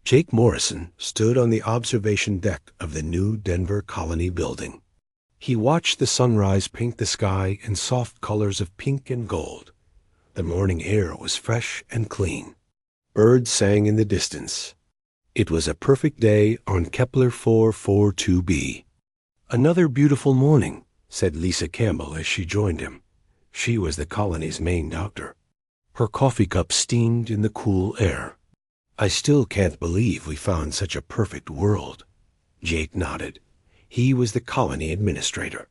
Jake Morrison stood on the observation deck of the new Denver Colony building. He watched the sunrise paint the sky in soft colors of pink and gold. The morning air was fresh and clean. Birds sang in the distance. It was a perfect day on Kepler 442b. "Another beautiful morning," said Lisa Campbell as she joined him. She was the colony's main doctor. Her coffee cup steamed in the cool air. "I still can't believe we found such a perfect world." Jake nodded. He was the colony administrator.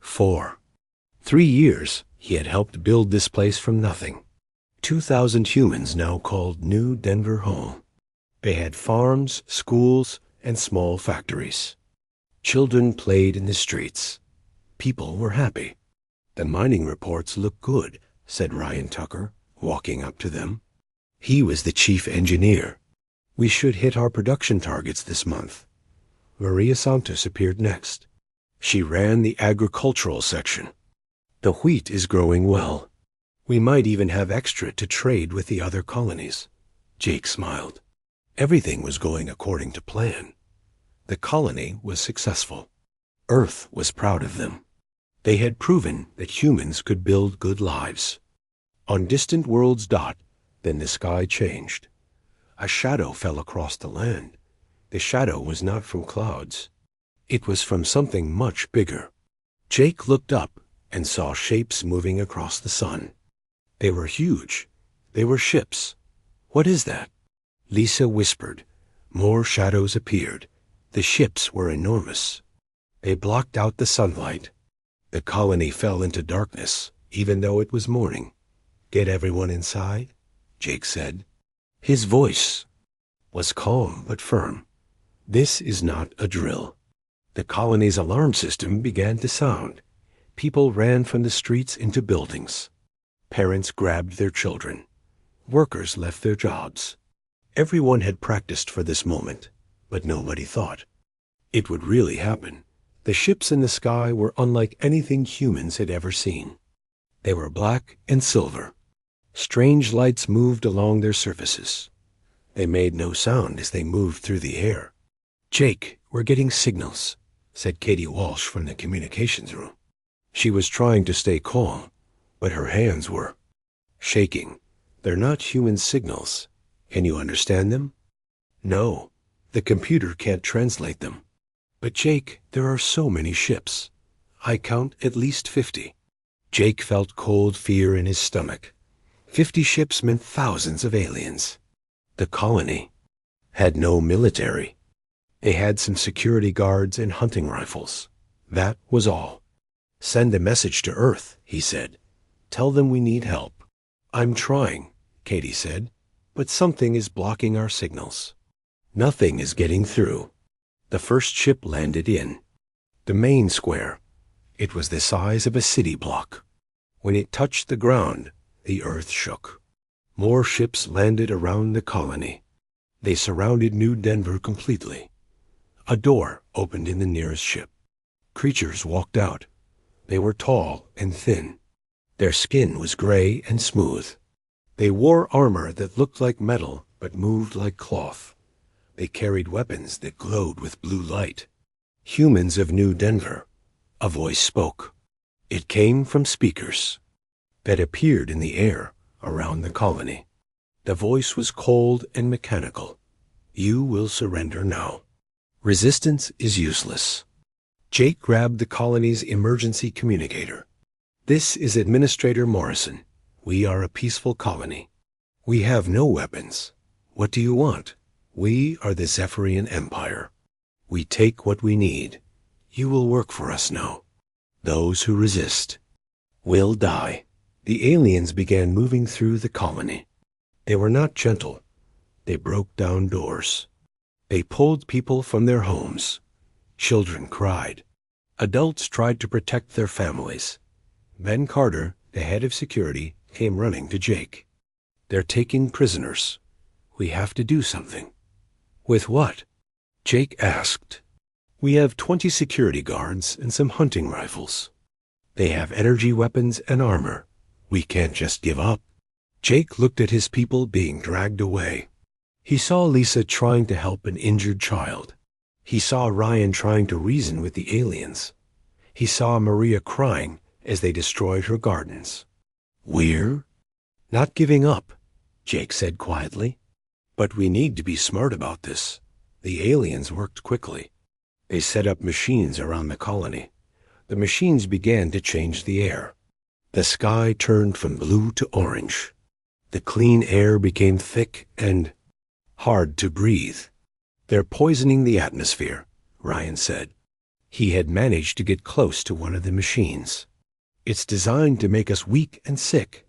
3 years he had helped build this place from nothing. 2,000 humans now called New Denver home. They had farms, schools, and small factories. Children played in the streets. People were happy. "The mining reports look good," said Ryan Tucker, walking up to them. He was the chief engineer. "We should hit our production targets this month." Maria Santos appeared next. She ran the agricultural section. "The wheat is growing well. We might even have extra to trade with the other colonies." Jake smiled. Everything was going according to plan. The colony was successful. Earth was proud of them. They had proven that humans could build good lives. On distant worlds then the sky changed. A shadow fell across the land. The shadow was not from clouds. It was from something much bigger. Jake looked up and saw shapes moving across the sun. They were huge. They were ships. "What is that?" Lisa whispered. More shadows appeared. The ships were enormous. They blocked out the sunlight. The colony fell into darkness, even though it was morning. "Get everyone inside?" Jake said. His voice was calm but firm. "This is not a drill." The colony's alarm system began to sound. People ran from the streets into buildings. Parents grabbed their children. Workers left their jobs. Everyone had practiced for this moment, but nobody thought it would really happen. The ships in the sky were unlike anything humans had ever seen. They were black and silver. Strange lights moved along their surfaces. They made no sound as they moved through the air. "Jake, we're getting signals," said Katie Walsh from the communications room. She was trying to stay calm, but her hands were shaking. "They're not human signals. Can you understand them?" "No, the computer can't translate them." "But Jake, there are so many ships. I count at least 50. Jake felt cold fear in his stomach. 50 ships meant thousands of aliens. The colony had no military. They had some security guards and hunting rifles. That was all. "Send a message to Earth," he said. "Tell them we need help." "I'm trying," Katie said, "but something is blocking our signals. Nothing is getting through." The first ship landed in the main square. It was the size of a city block. When it touched the ground, the earth shook. More ships landed around the colony. They surrounded New Denver completely. A door opened in the nearest ship. Creatures walked out. They were tall and thin. Their skin was gray and smooth. They wore armor that looked like metal but moved like cloth. They carried weapons that glowed with blue light. "Humans of New Denver," a voice spoke. It came from speakers that appeared in the air around the colony. The voice was cold and mechanical. "You will surrender now. Resistance is useless." Jake grabbed the colony's emergency communicator. "This is Administrator Morrison. We are a peaceful colony. We have no weapons. What do you want? We are the Zephyrian Empire. We take what we need. You will work for us now. Those who resist will die." The aliens began moving through the colony. They were not gentle. They broke down doors. They pulled people from their homes. Children cried. Adults tried to protect their families. Ben Carter, the head of security, came running to Jake. "They're taking prisoners. We have to do something." "With what?" Jake asked. "We have 20 security guards and some hunting rifles. They have energy weapons and armor. We can't just give up." Jake looked at his people being dragged away. He saw Lisa trying to help an injured child. He saw Ryan trying to reason with the aliens. He saw Maria crying as they destroyed her gardens. "We're not giving up," Jake said quietly. "But we need to be smart about this." The aliens worked quickly. They set up machines around the colony. The machines began to change the air. The sky turned from blue to orange. The clean air became thick and hard to breathe. "They're poisoning the atmosphere," Ryan said. He had managed to get close to one of the machines. "It's designed to make us weak and sick."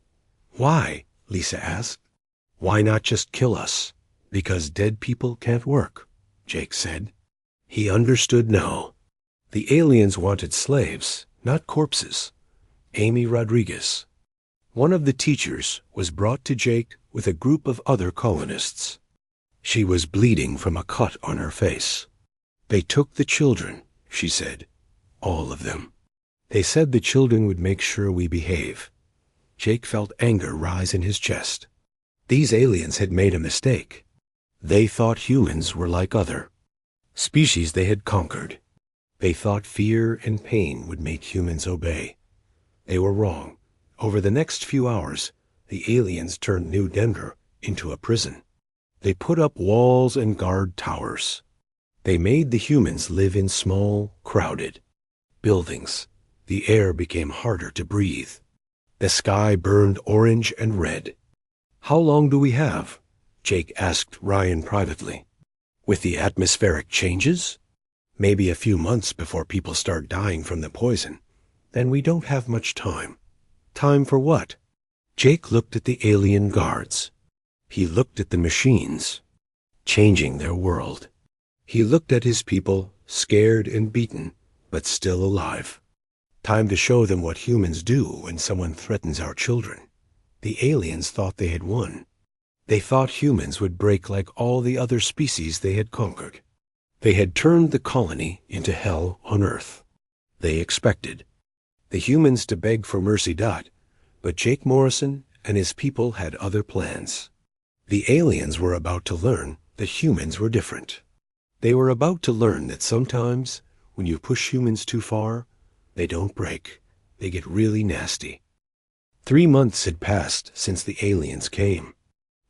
"Why?" Lisa asked. "Why not just kill us?" "Because dead people can't work," Jake said. He understood now. The aliens wanted slaves, not corpses. Amy Rodriguez, one of the teachers, was brought to Jake with a group of other colonists. She was bleeding from a cut on her face. "They took the children," she said. "All of them. They said the children would make sure we behave." Jake felt anger rise in his chest. These aliens had made a mistake. They thought humans were like other species they had conquered. They thought fear and pain would make humans obey. They were wrong. Over the next few hours, the aliens turned New Denver into a prison. They put up walls and guard towers. They made the humans live in small, crowded buildings. The air became harder to breathe. The sky burned orange and red. "How long do we have?" Jake asked Ryan privately. "With the atmospheric changes? Maybe a few months before people start dying from the poison. Then we don't have much time." "Time for what?" Jake looked at the alien guards. He looked at the machines, changing their world. He looked at his people, scared and beaten, but still alive. Time to show them what humans do when someone threatens our children. The aliens thought they had won. They thought humans would break like all the other species they had conquered. They had turned the colony into hell on Earth. They expected the humans to beg for mercy, but Jake Morrison and his people had other plans. The aliens were about to learn that humans were different. They were about to learn that sometimes, when you push humans too far, they don't break. They get really nasty. 3 months had passed since the aliens came.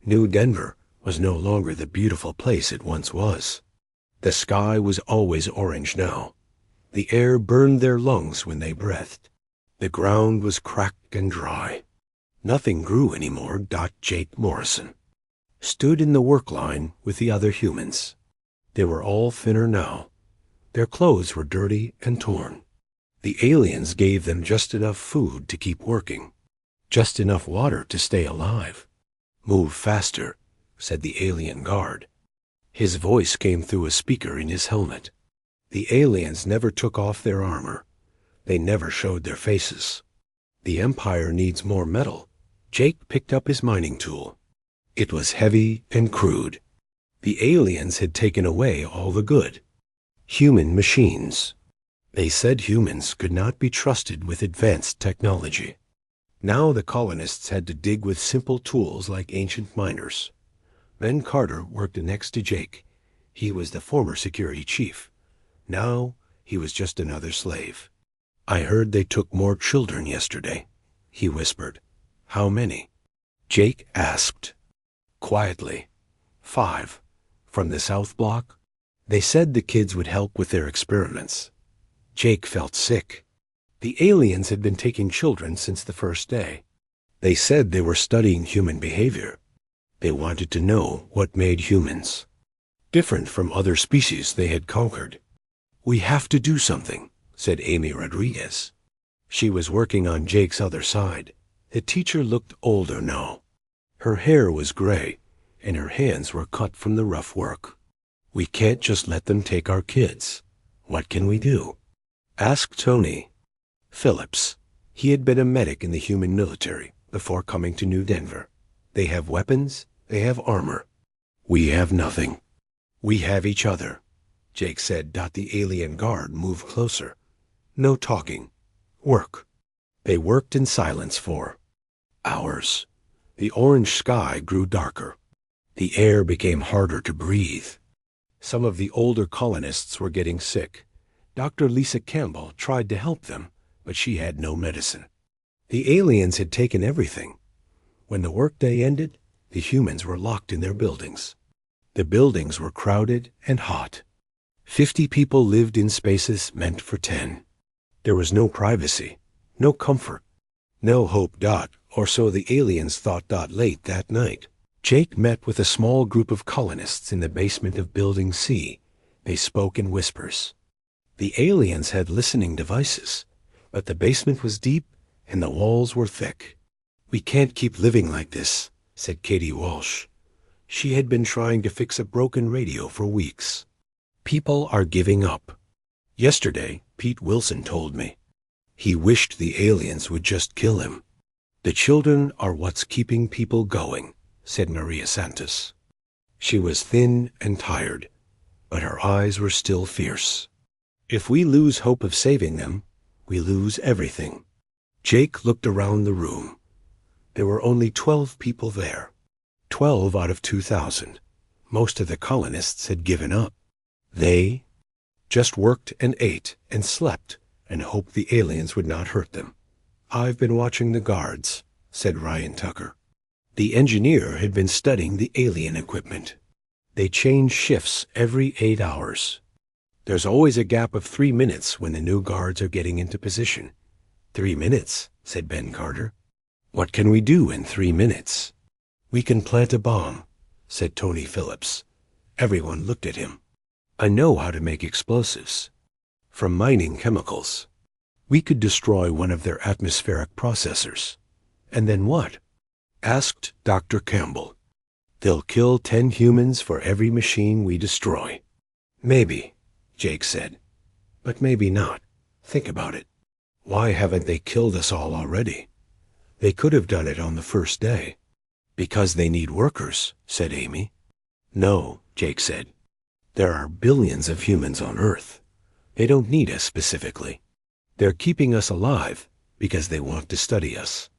New Denver was no longer the beautiful place it once was. The sky was always orange now. The air burned their lungs when they breathed. The ground was cracked and dry. Nothing grew anymore. Jake Morrison stood in the work line with the other humans. They were all thinner now. Their clothes were dirty and torn. The aliens gave them just enough food to keep working, just enough water to stay alive. "Move faster," said the alien guard. His voice came through a speaker in his helmet. The aliens never took off their armor. They never showed their faces. "The Empire needs more metal." Jake picked up his mining tool. It was heavy and crude. The aliens had taken away all the good. Human machines. They said humans could not be trusted with advanced technology. Now the colonists had to dig with simple tools like ancient miners. Ben Carter worked next to Jake. He was the former security chief. Now he was just another slave. "I heard they took more children yesterday," he whispered. "How many?" Jake asked quietly. 5. From the South Block. They said the kids would help with their experiments. Jake felt sick. The aliens had been taking children since the first day. They said they were studying human behavior. They wanted to know what made humans different from other species they had conquered. "We have to do something," said Amy Rodriguez. She was working on Jake's other side. The teacher looked older now. Her hair was gray, and her hands were cut from the rough work. "We can't just let them take our kids. What can we do?" Ask Tony Phillips. He had been a medic in the human military before coming to New Denver. They have weapons, they have armor. We have nothing. "We have each other," Jake said. The alien guard moved closer. "No talking. Work." They worked in silence for hours. The orange sky grew darker. The air became harder to breathe. Some of the older colonists were getting sick. Dr. Lisa Campbell tried to help them, but she had no medicine. The aliens had taken everything. When the workday ended, the humans were locked in their buildings. The buildings were crowded and hot. 50 people lived in spaces meant for 10. There was no privacy, no comfort, no hope. Or so the aliens thought. Late that night, Jake met with a small group of colonists in the basement of Building C. They spoke in whispers. The aliens had listening devices, but the basement was deep and the walls were thick. "We can't keep living like this," said Katie Walsh. She had been trying to fix a broken radio for weeks. "People are giving up. Yesterday, Pete Wilson told me. He wished the aliens would just kill him. The children are what's keeping people going," said Maria Santos. She was thin and tired, but her eyes were still fierce. "If we lose hope of saving them, we lose everything." Jake looked around the room. There were only 12 people there. 12 out of 2,000. Most of the colonists had given up. They just worked and ate and slept and hoped the aliens would not hurt them. "I've been watching the guards," said Ryan Tucker. The engineer had been studying the alien equipment. They change shifts every 8 hours. There's always a gap of 3 minutes when the new guards are getting into position. 3 minutes, said Ben Carter. "What can we do in 3 minutes?" "We can plant a bomb," said Tony Phillips. Everyone looked at him. "I know how to make explosives. From mining chemicals. We could destroy one of their atmospheric processors." "And then what?" asked Dr. Campbell. "They'll kill 10 humans for every machine we destroy." "Maybe," Jake said. "But maybe not. Think about it. Why haven't they killed us all already? They could have done it on the first day." "Because they need workers," said Amy. "No," Jake said. "There are billions of humans on Earth. They don't need us specifically. They're keeping us alive because they want to study us.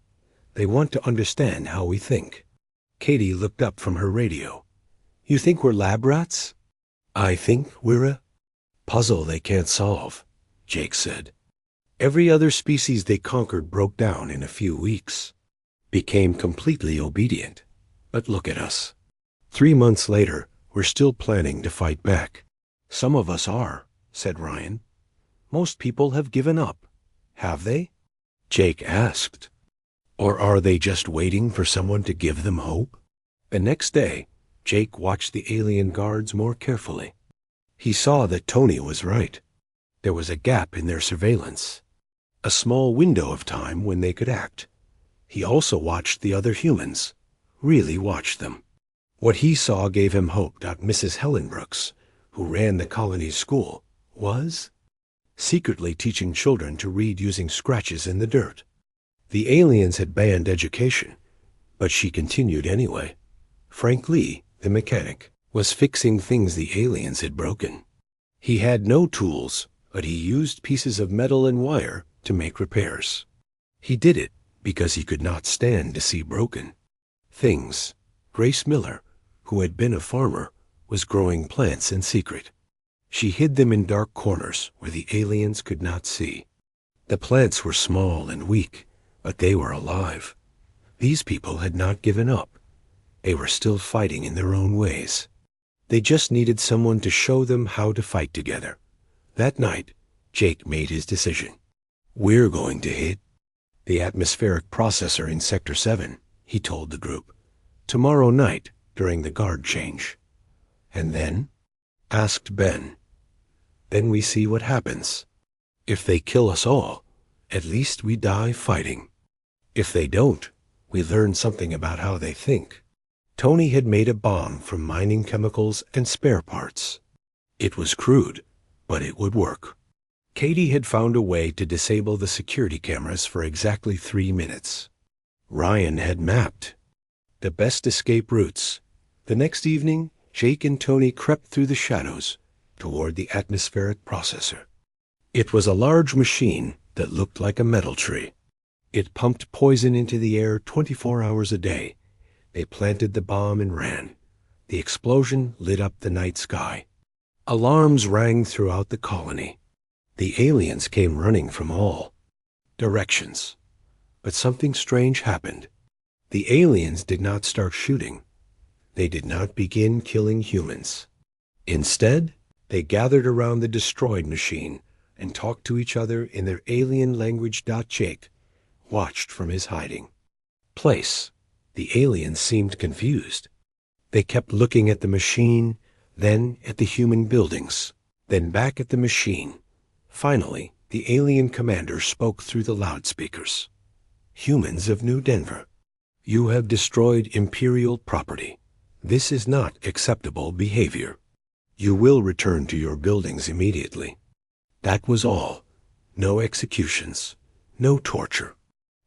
They want to understand how we think." Katie looked up from her radio. "You think we're lab rats?" "I think we're a puzzle they can't solve," Jake said. "Every other species they conquered broke down in a few weeks, became completely obedient. But look at us. 3 months later, we're still planning to fight back." "Some of us are," said Ryan. "Most people have given up. Have they?" Jake asked. "Or are they just waiting for someone to give them hope?" The next day, Jake watched the alien guards more carefully. He saw that Tony was right. There was a gap in their surveillance, a small window of time when they could act. He also watched the other humans, really watched them. What he saw gave him hope. Mrs. Helen Brooks, who ran the colony's school, was secretly teaching children to read using scratches in the dirt. The aliens had banned education, but she continued anyway. Frank Lee, the mechanic, was fixing things the aliens had broken. He had no tools, but he used pieces of metal and wire to make repairs. He did it because he could not stand to see broken things. Grace Miller, who had been a farmer, was growing plants in secret. She hid them in dark corners where the aliens could not see. The plants were small and weak, but they were alive. These people had not given up. They were still fighting in their own ways. They just needed someone to show them how to fight together. That night, Jake made his decision. "We're going to hit the atmospheric processor in Sector 7, he told the group. "Tomorrow night, during the guard change." "And then?" asked Ben. "Then we see what happens. If they kill us all, at least we die fighting. If they don't, we learn something about how they think." Tony had made a bomb from mining chemicals and spare parts. It was crude, but it would work. Katie had found a way to disable the security cameras for exactly 3 minutes. Ryan had mapped the best escape routes. The next evening, Jake and Tony crept through the shadows toward the atmospheric processor. It was a large machine that looked like a metal tree. It pumped poison into the air 24 hours a day. They planted the bomb and ran. The explosion lit up the night sky. Alarms rang throughout the colony. The aliens came running from all directions. But something strange happened. The aliens did not start shooting. They did not begin killing humans. Instead, they gathered around the destroyed machine and talked to each other in their alien language. Jake watched from his hiding place. The aliens seemed confused. They kept looking at the machine, then at the human buildings, then back at the machine. Finally, the alien commander spoke through the loudspeakers. "Humans of New Denver, you have destroyed Imperial property. This is not acceptable behavior. You will return to your buildings immediately." That was all. No executions, no torture,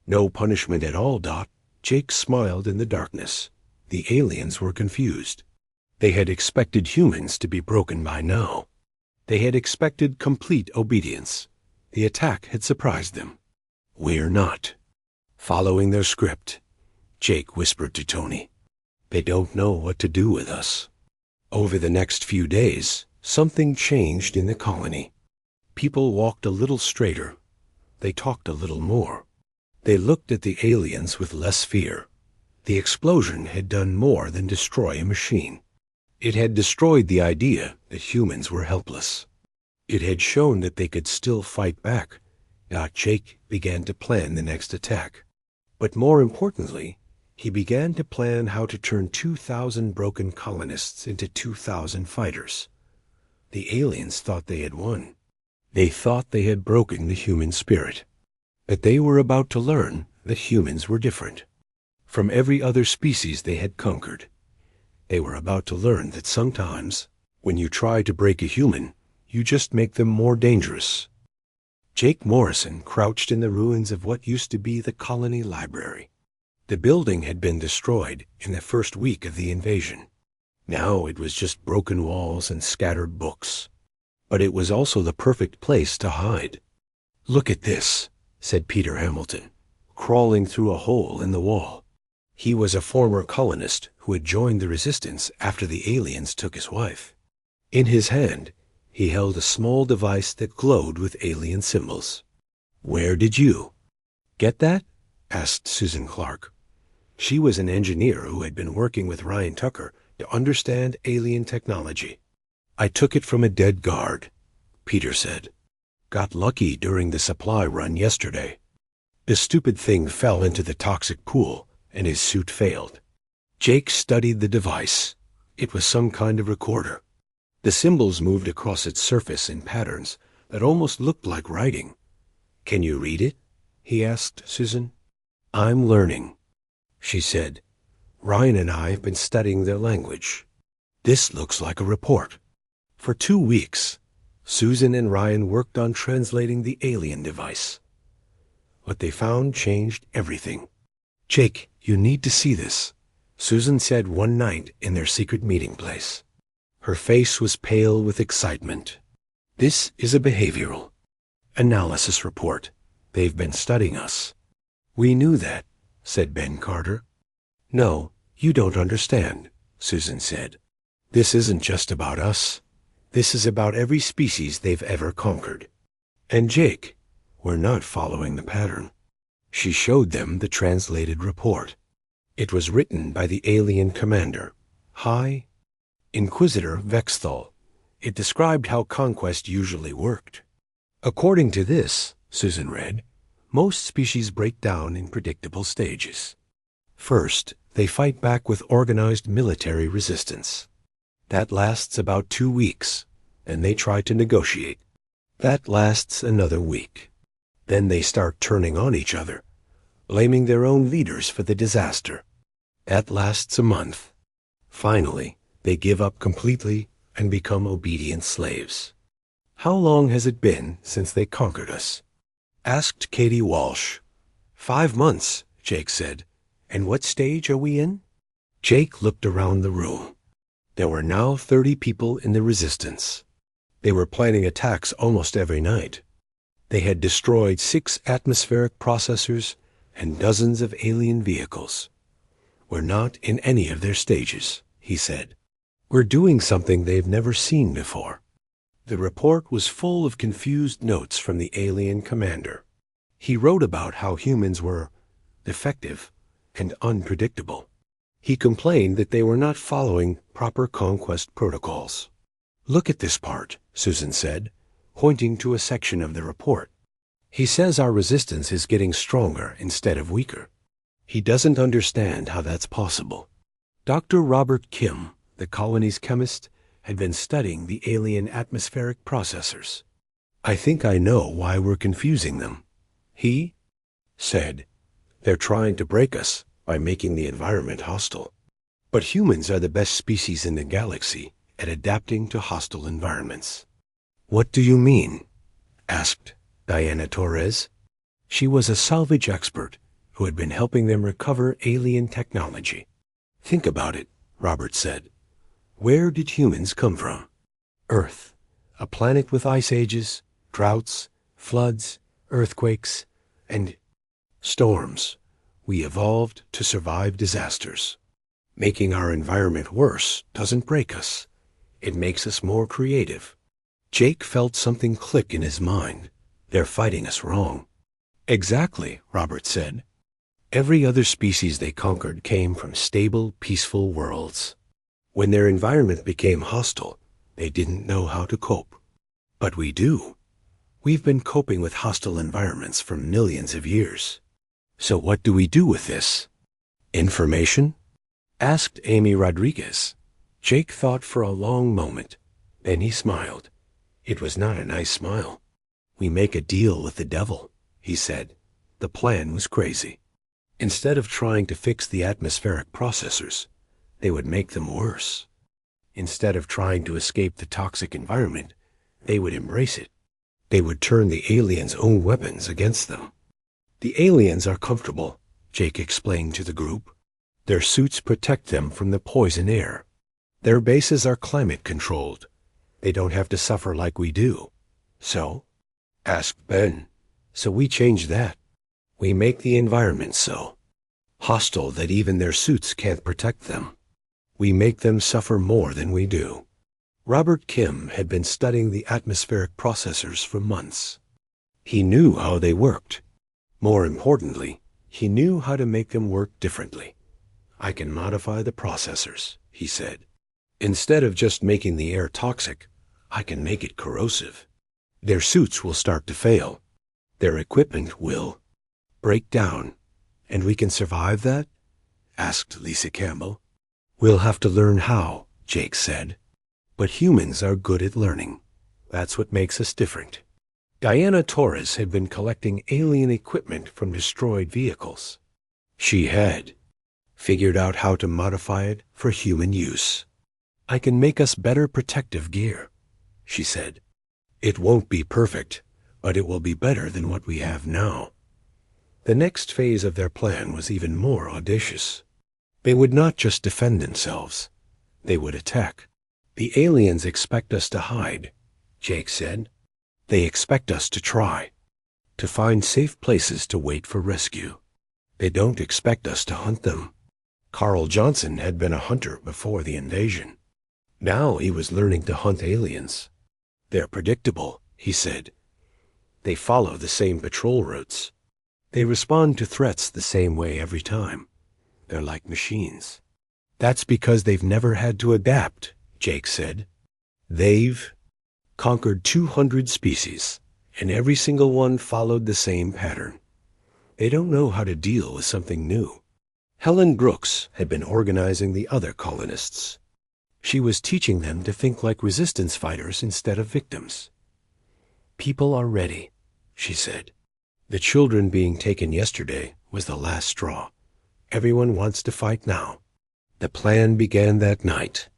no punishment at all. Jake smiled in the darkness. The aliens were confused. They had expected humans to be broken by now. They had expected complete obedience. The attack had surprised them. "We're not following their script," Jake whispered to Tony. "They don't know what to do with us." Over the next few days, something changed in the colony. People walked a little straighter. They talked a little more. They looked at the aliens with less fear. The explosion had done more than destroy a machine. It had destroyed the idea that humans were helpless. It had shown that they could still fight back. Jake began to plan the next attack. But more importantly, he began to plan how to turn 2,000 broken colonists into 2,000 fighters. The aliens thought they had won. They thought they had broken the human spirit. But they were about to learn that humans were different from every other species they had conquered. They were about to learn that sometimes, when you try to break a human, you just make them more dangerous. Jake Morrison crouched in the ruins of what used to be the colony library. The building had been destroyed in the first week of the invasion. Now it was just broken walls and scattered books. But it was also the perfect place to hide. "Look at this," said Peter Hamilton, crawling through a hole in the wall. He was a former colonist who had joined the resistance after the aliens took his wife. In his hand, he held a small device that glowed with alien symbols. "Where did you get that?" asked Susan Clark. She was an engineer who had been working with Ryan Tucker to understand alien technology. "I took it from a dead guard," Peter said. "Got lucky during the supply run yesterday. The stupid thing fell into the toxic pool, and his suit failed." Jake studied the device. It was some kind of recorder. The symbols moved across its surface in patterns that almost looked like writing. "Can you read it?" he asked Susan. "I'm learning," she said. "Ryan and I have been studying their language. This looks like a report." For 2 weeks, Susan and Ryan worked on translating the alien device. What they found changed everything. "Jake, you need to see this," Susan said one night in their secret meeting place. Her face was pale with excitement. "This is a behavioral analysis report. They've been studying us." "We knew that," said Ben Carter. "No, you don't understand," Susan said. "This isn't just about us. This is about every species they've ever conquered. And Jake, we're not following the pattern." She showed them the translated report. It was written by the alien commander, High Inquisitor Vexthal. It described how conquest usually worked. "According to this," Susan read, "most species break down in predictable stages. First, they fight back with organized military resistance. That lasts about 2 weeks, and they try to negotiate. That lasts another week. Then they start turning on each other, blaming their own leaders for the disaster. That lasts a month. Finally, they give up completely and become obedient slaves." "How long has it been since they conquered us?" asked Katie Walsh. 5 months, Jake said. "And what stage are we in?" Jake looked around the room. There were now 30 people in the resistance. They were planning attacks almost every night. They had destroyed 6 atmospheric processors and dozens of alien vehicles. "We're not in any of their stages," he said. We're doing something they've never seen before. The report was full of confused notes from the alien commander. He wrote about how humans were defective and unpredictable. He complained that they were not following proper conquest protocols. "Look at this part," Susan said, pointing to a section of the report. "He says our resistance is getting stronger instead of weaker. He doesn't understand how that's possible." Dr. Robert Kim, the colony's chemist, had been studying the alien atmospheric processors. "I think I know why we're confusing them," he said. "They're trying to break us by making the environment hostile. But humans are the best species in the galaxy at adapting to hostile environments." "What do you mean?" asked Diana Torres. She was a salvage expert who had been helping them recover alien technology. "Think about it," Robert said. "Where did humans come from? Earth, a planet with ice ages, droughts, floods, earthquakes, and storms. We evolved to survive disasters. Making our environment worse doesn't break us. It makes us more creative." Jake felt something click in his mind. "They're fighting us wrong." "Exactly," Robert said. "Every other species they conquered came from stable, peaceful worlds. When their environment became hostile, they didn't know how to cope. But we do. We've been coping with hostile environments for millions of years. So what do we do with this? Information?" asked Amy Rodriguez. Jake thought for a long moment. Then he smiled. It was not a nice smile. "We make a deal with the devil," he said. The plan was crazy. Instead of trying to fix the atmospheric processors, they would make them worse. Instead of trying to escape the toxic environment, they would embrace it. They would turn the aliens' own weapons against them. "The aliens are comfortable," Jake explained to the group. "Their suits protect them from the poison air. Their bases are climate-controlled. They don't have to suffer like we do." "So?" asked Ben. "So we change that. We make the environment so hostile that even their suits can't protect them. We make them suffer more than we do." Robert Kim had been studying the atmospheric processors for months. He knew how they worked. More importantly, he knew how to make them work differently. "I can modify the processors," he said. "Instead of just making the air toxic, I can make it corrosive. Their suits will start to fail. Their equipment will break down. And we can survive that?" asked Lisa Campbell. "We'll have to learn how," Jake said. "But humans are good at learning. That's what makes us different." Diana Torres had been collecting alien equipment from destroyed vehicles. She had figured out how to modify it for human use. "I can make us better protective gear," she said. "It won't be perfect, but it will be better than what we have now." The next phase of their plan was even more audacious. They would not just defend themselves. They would attack. "The aliens expect us to hide," Jake said. "They expect us to try, to find safe places to wait for rescue. They don't expect us to hunt them." Carl Johnson had been a hunter before the invasion. Now he was learning to hunt aliens. "They're predictable," he said. "They follow the same patrol routes. They respond to threats the same way every time. They're like machines." "That's because they've never had to adapt," Jake said. "They've conquered 200 species, and every single one followed the same pattern. They don't know how to deal with something new." Helen Brooks had been organizing the other colonists. She was teaching them to think like resistance fighters instead of victims. "People are ready," she said. "The children being taken yesterday was the last straw. Everyone wants to fight now." The plan began that night.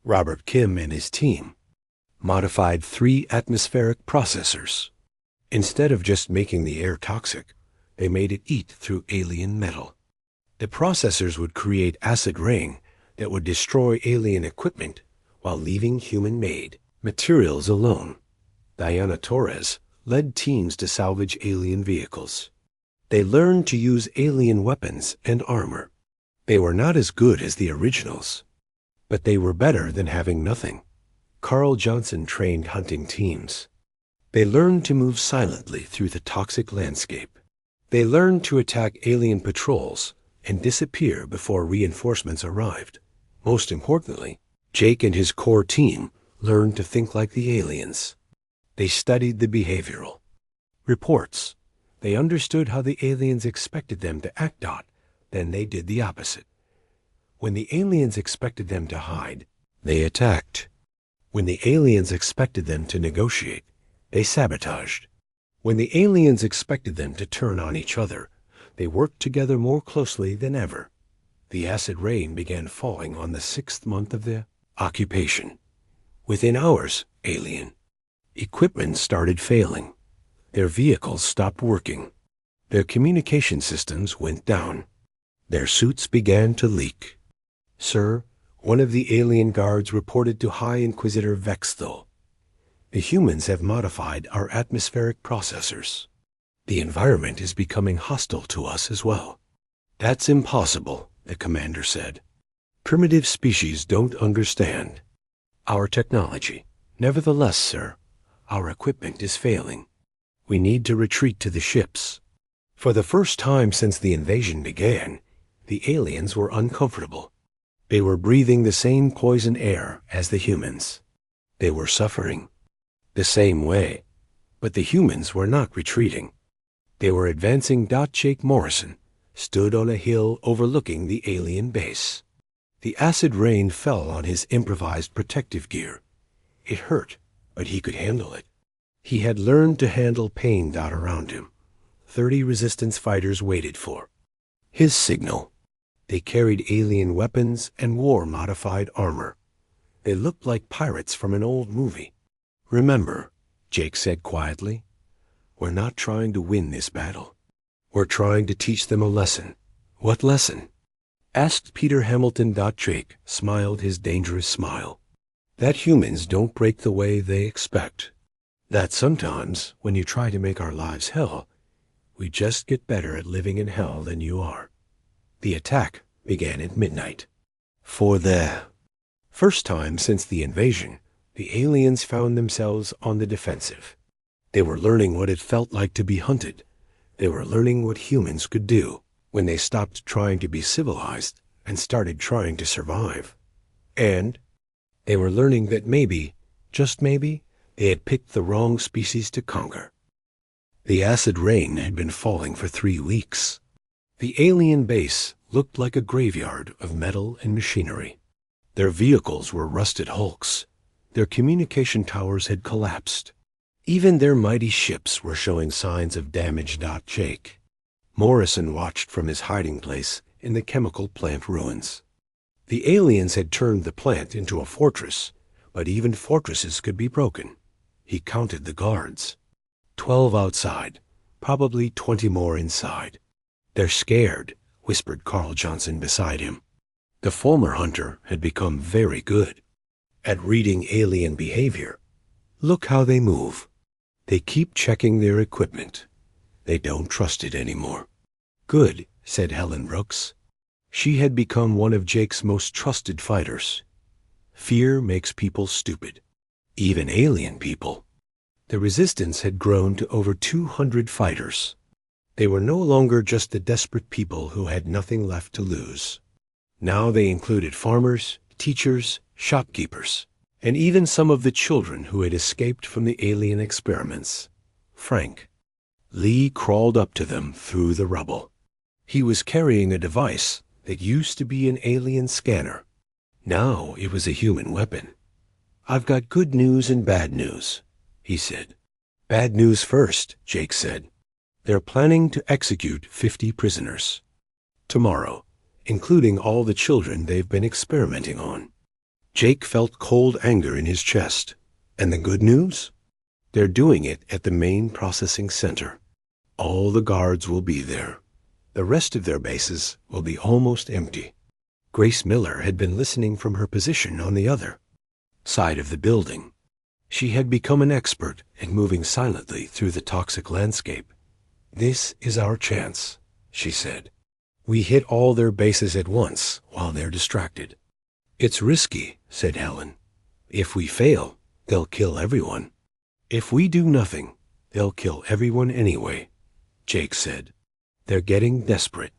Robert Kim and his team modified 3 atmospheric processors. Instead of just making the air toxic, they made it eat through alien metal. The processors would create acid rain that would destroy alien equipment while leaving human-made materials alone. Diana Torres led teams to salvage alien vehicles. They learned to use alien weapons and armor. They were not as good as the originals, But they were better than having nothing. Carl Johnson trained hunting teams. They learned to move silently through the toxic landscape. They learned to attack alien patrols and disappear before reinforcements arrived. Most importantly, Jake and his core team learned to think like the aliens. They studied the behavioral reports. They understood how the aliens expected them to act out, then they did the opposite. When the aliens expected them to hide, they attacked. When the aliens expected them to negotiate, they sabotaged. When the aliens expected them to turn on each other, they worked together more closely than ever. The acid rain began falling on the 6th month of their occupation. Within hours, alien equipment started failing. Their vehicles stopped working. Their communication systems went down. Their suits began to leak. Sir, one of the alien guards reported to High Inquisitor Vexthal. The humans have modified our atmospheric processors. The environment is becoming hostile to us as well. That's impossible, the commander said. Primitive species don't understand our technology. Nevertheless, sir, our equipment is failing. We need to retreat to the ships. For the first time since the invasion began, the aliens were uncomfortable. They were breathing the same poison air as the humans. They were suffering the same way, but the humans were not retreating. They were advancing. Jake Morrison stood on a hill overlooking the alien base. The acid rain fell on his improvised protective gear. It hurt, but he could handle it. He had learned to handle pain. Around him, 30 resistance fighters waited for his signal. They carried alien weapons and war-modified armor. They looked like pirates from an old movie. Remember, Jake said quietly, we're not trying to win this battle. We're trying to teach them a lesson. What lesson? Asked Peter Hamilton. Jake smiled his dangerous smile. That humans don't break the way they expect. That sometimes, when you try to make our lives hell, we just get better at living in hell than you are. The attack began at midnight. For the first time since the invasion, the aliens found themselves on the defensive. They were learning what it felt like to be hunted. They were learning what humans could do when they stopped trying to be civilized and started trying to survive. And they were learning that maybe, just maybe, they had picked the wrong species to conquer. The acid rain had been falling for 3 weeks. The alien base looked like a graveyard of metal and machinery. Their vehicles were rusted hulks. Their communication towers had collapsed. Even their mighty ships were showing signs of damage. Jake Morrison watched from his hiding place in the chemical plant ruins. The aliens had turned the plant into a fortress, but even fortresses could be broken. He counted the guards. 12 outside, probably 20 more inside. They're scared, whispered Carl Johnson beside him. The former hunter had become very good at reading alien behavior. Look how they move. They keep checking their equipment. They don't trust it anymore. Good, said Helen Brooks. She had become one of Jake's most trusted fighters. Fear makes people stupid, even alien people. The resistance had grown to over 200 fighters. They were no longer just the desperate people who had nothing left to lose. Now they included farmers, teachers, shopkeepers, and even some of the children who had escaped from the alien experiments. Frank Lee crawled up to them through the rubble. He was carrying a device that used to be an alien scanner. Now it was a human weapon. I've got good news and bad news, he said. Bad news first, Jake said. They're planning to execute 50 prisoners tomorrow, including all the children they've been experimenting on. Jake felt cold anger in his chest. And the good news? They're doing it at the main processing center. All the guards will be there. The rest of their bases will be almost empty. Grace Miller had been listening from her position on the other side of the building. She had become an expert at moving silently through the toxic landscape. This is our chance, she said. We hit all their bases at once while they're distracted. It's risky, said Helen. If we fail, they'll kill everyone. If we do nothing, they'll kill everyone anyway, Jake said. They're getting desperate.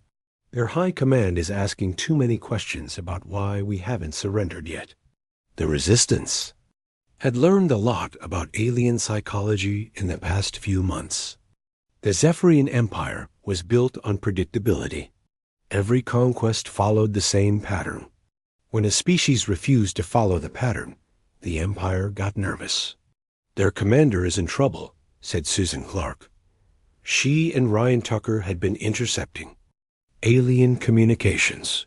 Their high command is asking too many questions about why we haven't surrendered yet. The Resistance had learned a lot about alien psychology in the past few months. The Zephyrian Empire was built on predictability. Every conquest followed the same pattern. When a species refused to follow the pattern, the Empire got nervous. Their commander is in trouble, said Susan Clark. She and Ryan Tucker had been intercepting alien communications.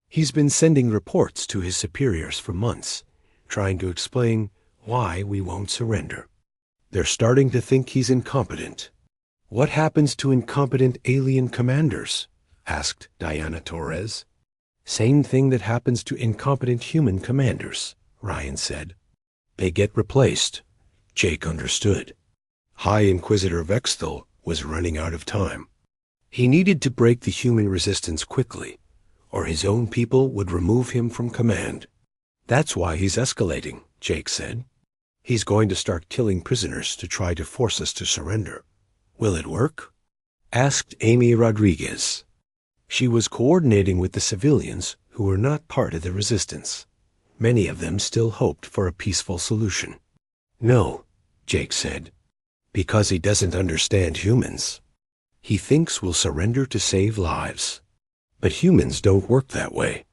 He's been sending reports to his superiors for months, trying to explain why we won't surrender. They're starting to think he's incompetent. What happens to incompetent alien commanders? Asked Diana Torres. Same thing that happens to incompetent human commanders, Ryan said. They get replaced. Jake understood. High Inquisitor Vexthal was running out of time. He needed to break the human resistance quickly, or his own people would remove him from command. That's why he's escalating, Jake said. He's going to start killing prisoners to try to force us to surrender. Will it work? Asked Amy Rodriguez. She was coordinating with the civilians who were not part of the resistance. Many of them still hoped for a peaceful solution. No, Jake said, because he doesn't understand humans. He thinks we'll surrender to save lives. But humans don't work that way.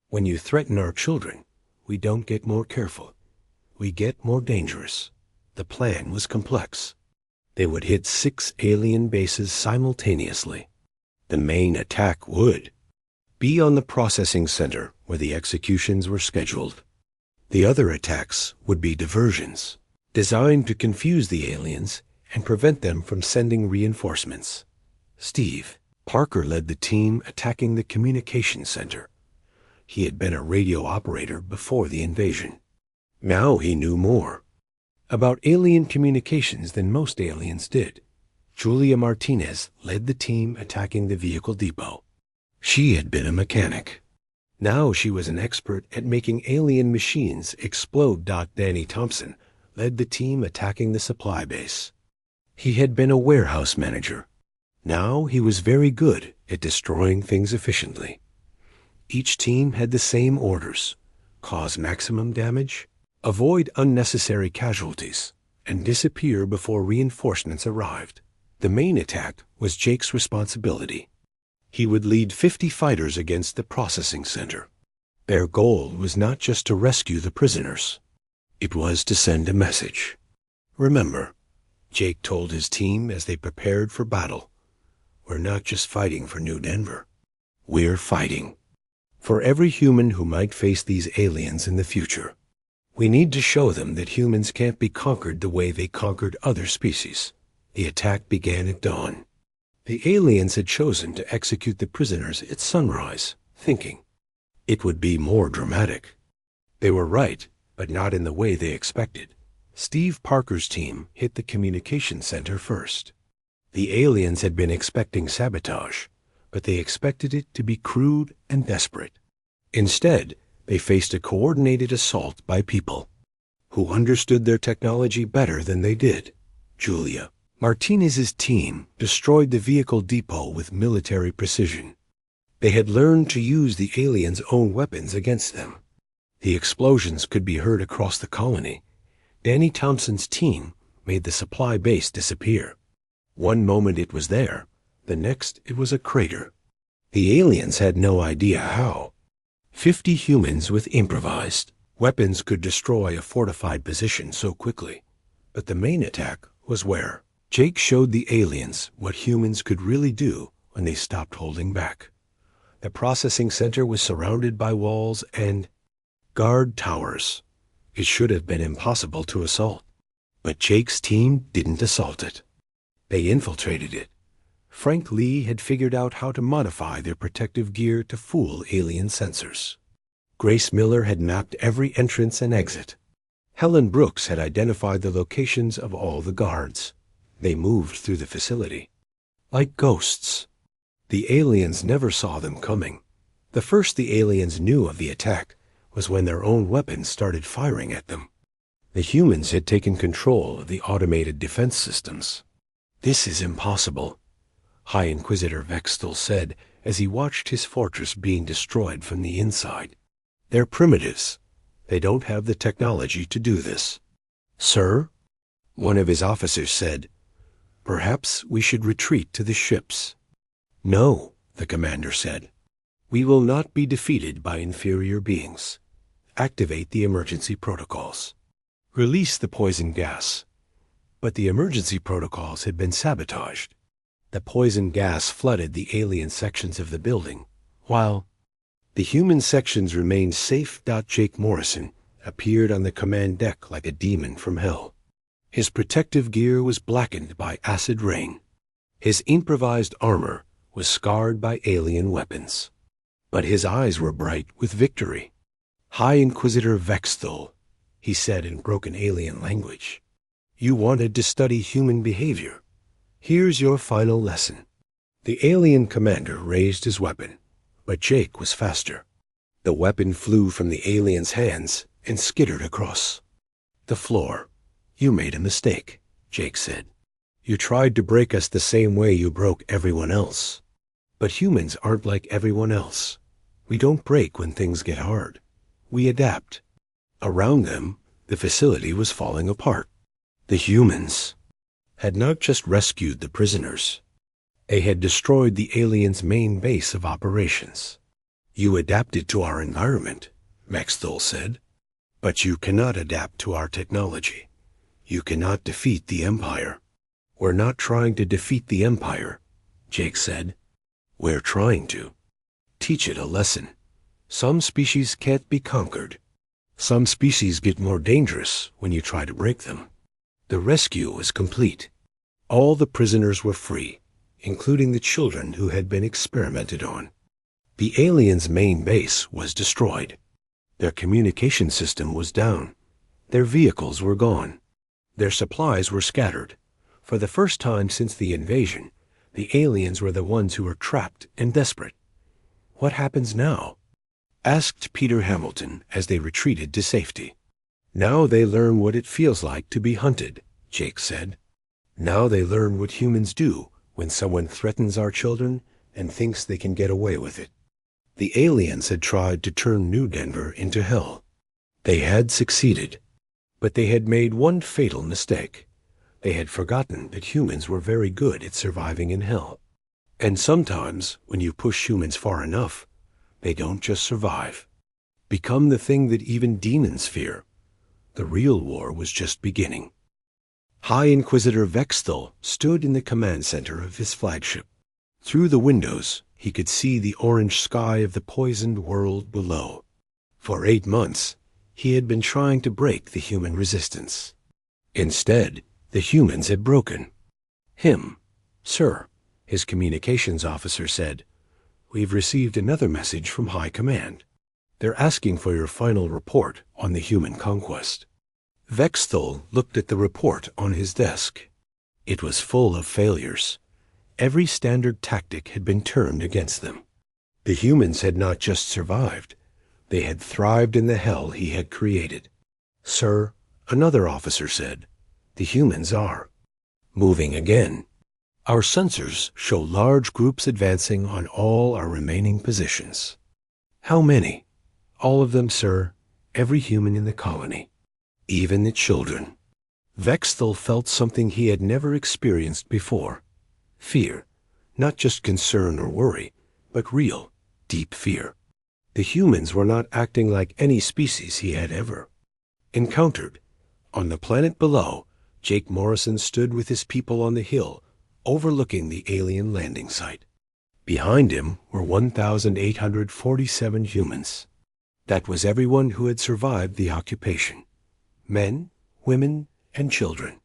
When you threaten our children, we don't get more careful. We get more dangerous. The plan was complex. They would hit 6 alien bases simultaneously. The main attack would be on the processing center where the executions were scheduled. The other attacks would be diversions, designed to confuse the aliens and prevent them from sending reinforcements. Steve Parker led the team attacking the communication center. He had been a radio operator before the invasion. Now he knew more about alien communications than most aliens did. Julia Martinez led the team attacking the vehicle depot. She had been a mechanic. Now she was an expert at making alien machines explode. Danny Thompson led the team attacking the supply base. He had been a warehouse manager. Now he was very good at destroying things efficiently. Each team had the same orders: cause maximum damage, avoid unnecessary casualties, and disappear before reinforcements arrived. The main attack was Jake's responsibility. He would lead 50 fighters against the processing center. Their goal was not just to rescue the prisoners. It was to send a message. Remember, Jake told his team as they prepared for battle, we're not just fighting for New Denver. We're fighting for every human who might face these aliens in the future. We need to show them that humans can't be conquered the way they conquered other species. The attack began at dawn. The aliens had chosen to execute the prisoners at sunrise, thinking it would be more dramatic. They were right, but not in the way they expected. Steve Parker's team hit the communication center first. The aliens had been expecting sabotage, but they expected it to be crude and desperate. Instead, they faced a coordinated assault by people who understood their technology better than they did. Julia Martinez's team destroyed the vehicle depot with military precision. They had learned to use the aliens' own weapons against them. The explosions could be heard across the colony. Danny Thompson's team made the supply base disappear. One moment it was there, the next it was a crater. The aliens had no idea how. 50 humans with improvised weapons could destroy a fortified position so quickly. But the main attack was where Jake showed the aliens what humans could really do when they stopped holding back. The processing center was surrounded by walls and guard towers. It should have been impossible to assault. But Jake's team didn't assault it. They infiltrated it. Frank Lee had figured out how to modify their protective gear to fool alien sensors. Grace Miller had mapped every entrance and exit. Helen Brooks had identified the locations of all the guards. They moved through the facility like ghosts. The aliens never saw them coming. The first the aliens knew of the attack was when their own weapons started firing at them. The humans had taken control of the automated defense systems. "This is impossible," High Inquisitor Vextal said as he watched his fortress being destroyed from the inside. "They're primitives. They don't have the technology to do this." "Sir," one of his officers said, "perhaps we should retreat to the ships." "No," the commander said. "We will not be defeated by inferior beings. Activate the emergency protocols. Release the poison gas." But the emergency protocols had been sabotaged. The poison gas flooded the alien sections of the building, while the human sections remained safe. Jake Morrison appeared on the command deck like a demon from hell. His protective gear was blackened by acid rain. His improvised armor was scarred by alien weapons. But his eyes were bright with victory. "High Inquisitor Vexthal," he said in broken alien language, "you wanted to study human behavior. Here's your final lesson." The alien commander raised his weapon, but Jake was faster. The weapon flew from the alien's hands and skittered across the floor. "You made a mistake," Jake said. "You tried to break us the same way you broke everyone else. But humans aren't like everyone else. We don't break when things get hard. We adapt." Around them, the facility was falling apart. The humans had not just rescued the prisoners. They had destroyed the aliens' main base of operations. "You adapted to our environment," Maxthul said, "but you cannot adapt to our technology. You cannot defeat the Empire." "We're not trying to defeat the Empire," Jake said. "We're trying to teach it a lesson. Some species can't be conquered. Some species get more dangerous when you try to break them." The rescue was complete. All the prisoners were free, including the children who had been experimented on. The aliens' main base was destroyed. Their communication system was down. Their vehicles were gone. Their supplies were scattered. For the first time since the invasion, the aliens were the ones who were trapped and desperate. "What happens now?" asked Peter Hamilton as they retreated to safety. "Now they learn what it feels like to be hunted," Jake said. "Now they learn what humans do when someone threatens our children and thinks they can get away with it." The aliens had tried to turn New Denver into hell. They had succeeded, but they had made one fatal mistake. They had forgotten that humans were very good at surviving in hell. And sometimes, when you push humans far enough, they don't just survive. Become the thing that even demons fear. The real war was just beginning. High Inquisitor Vexthal stood in the command center of his flagship. Through the windows, he could see the orange sky of the poisoned world below. For 8 months, he had been trying to break the human resistance. Instead, the humans had broken him. "Sir," his communications officer said, "we've received another message from High Command. They're asking for your final report on the human conquest." Vexthal looked at the report on his desk. It was full of failures. Every standard tactic had been turned against them. The humans had not just survived, they had thrived in the hell he had created. "Sir," another officer said, "the humans are moving again. Our sensors show large groups advancing on all our remaining positions." "How many?" "All of them, sir. Every human in the colony. Even the children." Vexthal felt something he had never experienced before. Fear. Not just concern or worry, but real, deep fear. The humans were not acting like any species he had ever encountered. On the planet below, Jake Morrison stood with his people on the hill, overlooking the alien landing site. Behind him were 1,847 humans. That was everyone who had survived the occupation. Men, women, and children.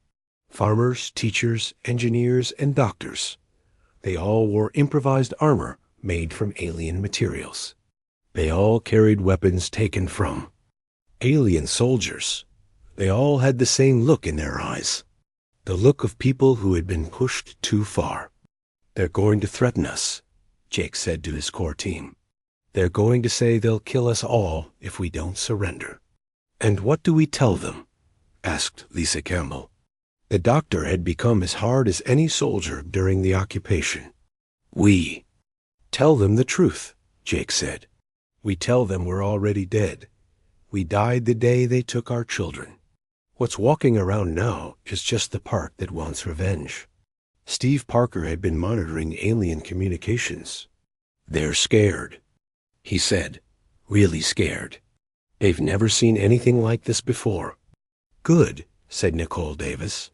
Farmers, teachers, engineers, and doctors. They all wore improvised armor made from alien materials. They all carried weapons taken from alien soldiers. They all had the same look in their eyes. The look of people who had been pushed too far. "They're going to threaten us," Jake said to his core team. They're going to say they'll kill us all if we don't surrender. And what do we tell them? Asked Lisa Campbell. The doctor had become as hard as any soldier during the occupation. We tell them the truth, Jake said. We tell them we're already dead. We died the day they took our children. What's walking around now is just the part that wants revenge. Steve Parker had been monitoring alien communications. They're scared, he said, really scared. They've never seen anything like this before. Good, said Nicole Davis.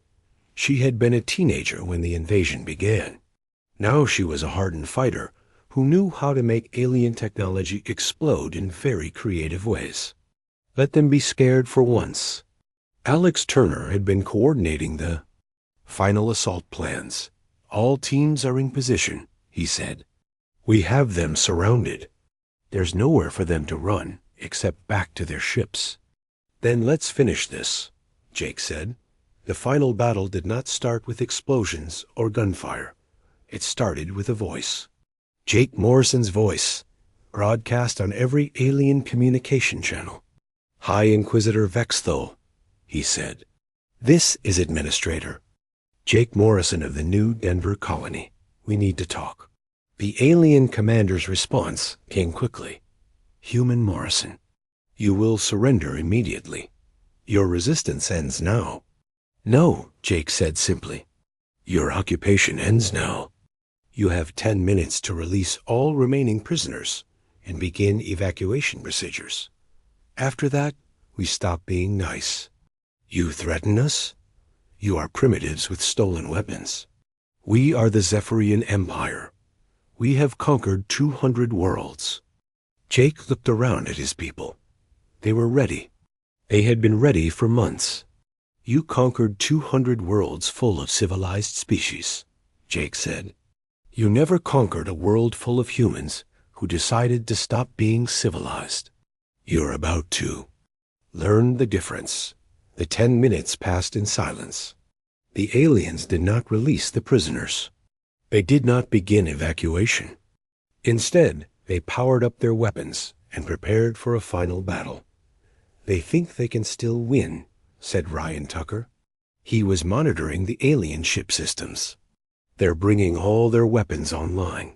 She had been a teenager when the invasion began. Now she was a hardened fighter who knew how to make alien technology explode in very creative ways. Let them be scared for once. Alex Turner had been coordinating the final assault plans. All teams are in position, he said. We have them surrounded. There's nowhere for them to run except back to their ships. Then let's finish this, Jake said. The final battle did not start with explosions or gunfire. It started with a voice. Jake Morrison's voice, broadcast on every alien communication channel. High Inquisitor Vexthal, he said. This is Administrator Jake Morrison of the New Denver Colony. We need to talk. The alien commander's response came quickly. Human Morrison, you will surrender immediately. Your resistance ends now. No, Jake said simply. Your occupation ends now. You have 10 minutes to release all remaining prisoners and begin evacuation procedures. After that, we stop being nice. You threaten us? You are primitives with stolen weapons. We are the Zephyrian Empire. We have conquered 200 worlds. Jake looked around at his people. They were ready. They had been ready for months. You conquered 200 worlds full of civilized species, Jake said. You never conquered a world full of humans who decided to stop being civilized. You're about to. Learn the difference. The 10 minutes passed in silence. The aliens did not release the prisoners. They did not begin evacuation. Instead, they powered up their weapons and prepared for a final battle. They think they can still win, said Ryan Tucker. He was monitoring the alien ship systems. They're bringing all their weapons online.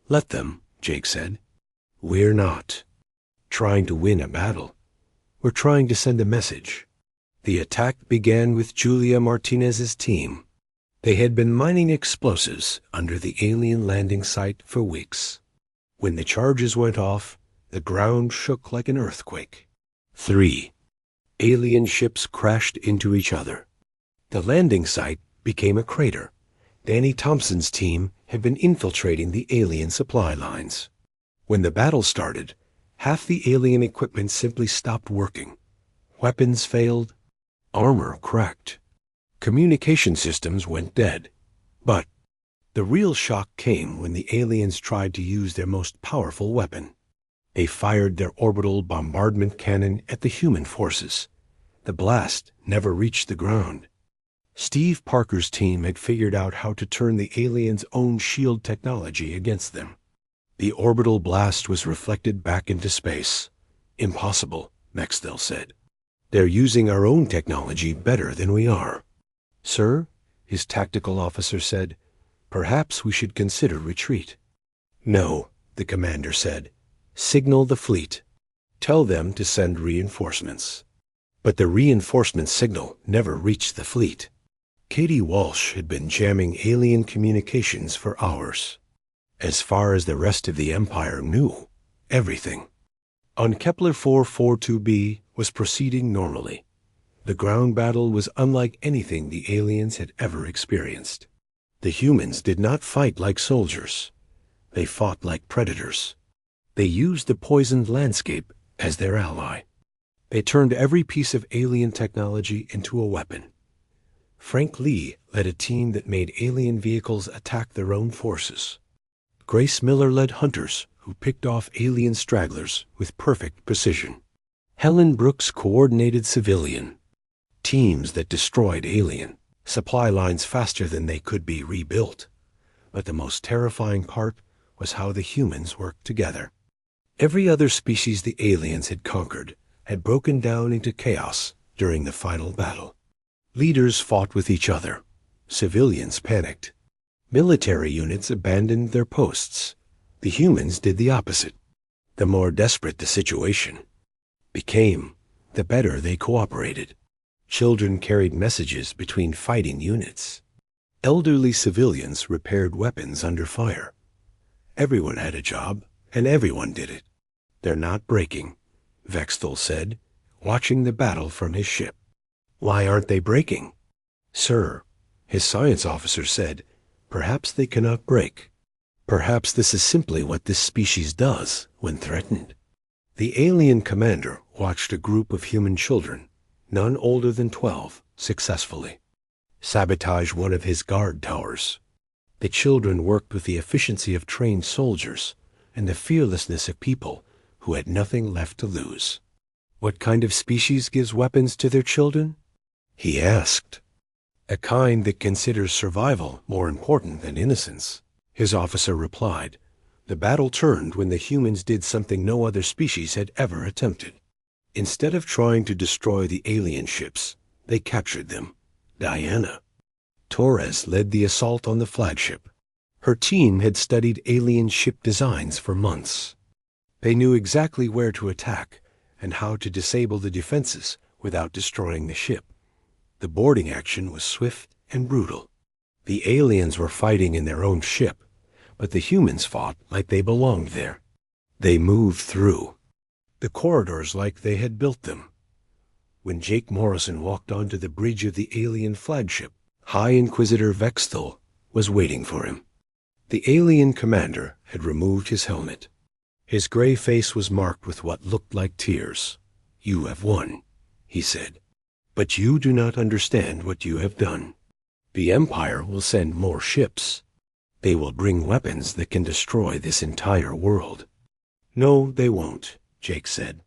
Let them, Jake said. We're not trying to win a battle. We're trying to send a message. The attack began with Julia Martinez's team. They had been mining explosives under the alien landing site for weeks. When the charges went off, the ground shook like an earthquake. 3 alien ships crashed into each other. The landing site became a crater. Danny Thompson's team had been infiltrating the alien supply lines. When the battle started, half the alien equipment simply stopped working. Weapons failed. Armor cracked. Communication systems went dead. But the real shock came when the aliens tried to use their most powerful weapon. They fired their orbital bombardment cannon at the human forces. The blast never reached the ground. Steve Parker's team had figured out how to turn the aliens' own shield technology against them. The orbital blast was reflected back into space. Impossible, Maxwell said. They're using our own technology better than we are. Sir, his tactical officer said, perhaps we should consider retreat. No, the commander said. Signal the fleet. Tell them to send reinforcements. But the reinforcement signal never reached the fleet. Katie Walsh had been jamming alien communications for hours. As far as the rest of the Empire knew, everything on Kepler 442b was proceeding normally. The ground battle was unlike anything the aliens had ever experienced. The humans did not fight like soldiers. They fought like predators. They used the poisoned landscape as their ally. They turned every piece of alien technology into a weapon. Frank Lee led a team that made alien vehicles attack their own forces. Grace Miller led hunters who picked off alien stragglers with perfect precision. Helen Brooks coordinated civilian teams that destroyed alien supply lines faster than they could be rebuilt. But the most terrifying part was how the humans worked together. Every other species the aliens had conquered had broken down into chaos during the final battle. Leaders fought with each other. Civilians panicked. Military units abandoned their posts. The humans did the opposite. The more desperate the situation became, the better they cooperated. Children carried messages between fighting units. Elderly civilians repaired weapons under fire. Everyone had a job, and everyone did it. "They're not breaking," Vexthal said, watching the battle from his ship. "Why aren't they breaking?" "Sir," his science officer said, "perhaps they cannot break. Perhaps this is simply what this species does when threatened." The alien commander watched a group of human children, none older than 12, successfully sabotage one of his guard towers. The children worked with the efficiency of trained soldiers and the fearlessness of people who had nothing left to lose. "What kind of species gives weapons to their children?" he asked. "A kind that considers survival more important than innocence," his officer replied. The battle turned when the humans did something no other species had ever attempted. Instead of trying to destroy the alien ships, they captured them. Diana. Torres led the assault on the flagship. Her team had studied alien ship designs for months. They knew exactly where to attack and how to disable the defenses without destroying the ship. The boarding action was swift and brutal. The aliens were fighting in their own ship, but the humans fought like they belonged there. They moved through the corridors like they had built them. When Jake Morrison walked onto the bridge of the alien flagship, High Inquisitor Vexthal was waiting for him. The alien commander had removed his helmet. His gray face was marked with what looked like tears. "You have won," he said. "But you do not understand what you have done. The Empire will send more ships. They will bring weapons that can destroy this entire world." "No, they won't," Jake said.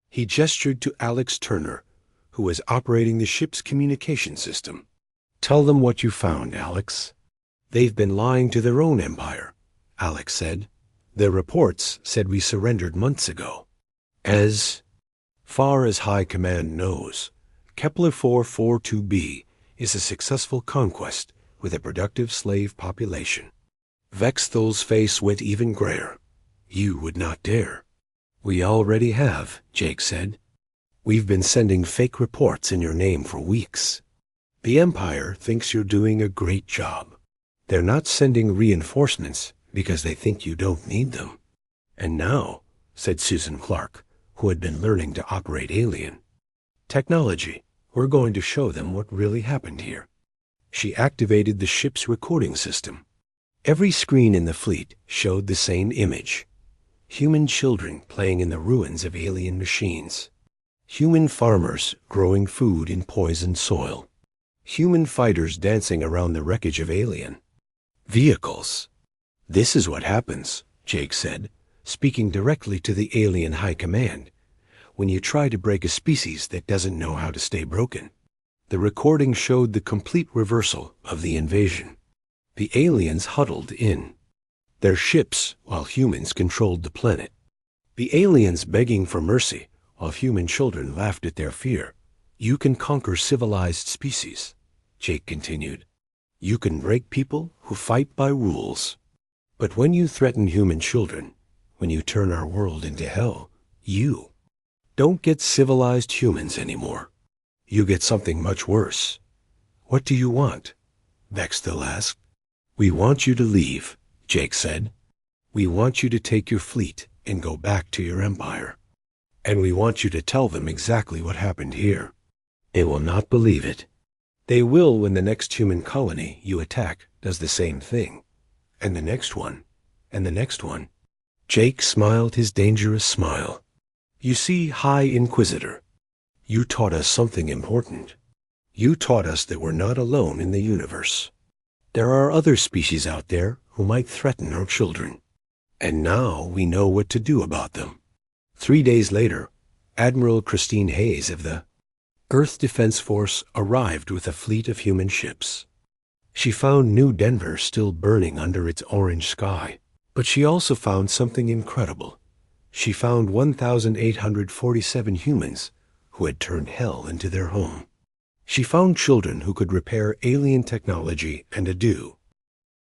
He gestured to Alex Turner, who was operating the ship's communication system. "Tell them what you found, Alex." "They've been lying to their own empire," Alex said. "Their reports said we surrendered months ago. As far as High Command knows, Kepler 442b is a successful conquest with a productive slave population." Vexthal's face went even grayer. "You would not dare." "We already have," Jake said. "We've been sending fake reports in your name for weeks. The Empire thinks you're doing a great job. They're not sending reinforcements because they think you don't need them." "And now," said Susan Clark, who had been learning to operate alien technology, "we're going to show them what really happened here." She activated the ship's recording system. Every screen in the fleet showed the same image. Human children playing in the ruins of alien machines. Human farmers growing food in poisoned soil. Human fighters dancing around the wreckage of alien vehicles. "This is what happens," Jake said, speaking directly to the alien high command, "when you try to break a species that doesn't know how to stay broken." The recording showed the complete reversal of the invasion. The aliens huddled in their ships while humans controlled the planet. The aliens begging for mercy while human children laughed at their fear. "You can conquer civilized species," Jake continued. "You can break people who fight by rules. But when you threaten human children, when you turn our world into hell, you don't get civilized humans anymore. You get something much worse." "What do you want?" Vexthal asked. "We want you to leave," Jake said. "We want you to take your fleet and go back to your empire. And we want you to tell them exactly what happened here. They will not believe it. They will when the next human colony you attack does the same thing. And the next one. And the next one." Jake smiled his dangerous smile. "You see, High Inquisitor, you taught us something important. You taught us that we're not alone in the universe. There are other species out there who might threaten our children. And now we know what to do about them." 3 days later, Admiral Christine Hayes of the Earth Defense Force arrived with a fleet of human ships. She found New Denver still burning under its orange sky, but she also found something incredible. She found 1,847 humans who had turned hell into their home. She found children who could repair alien technology and a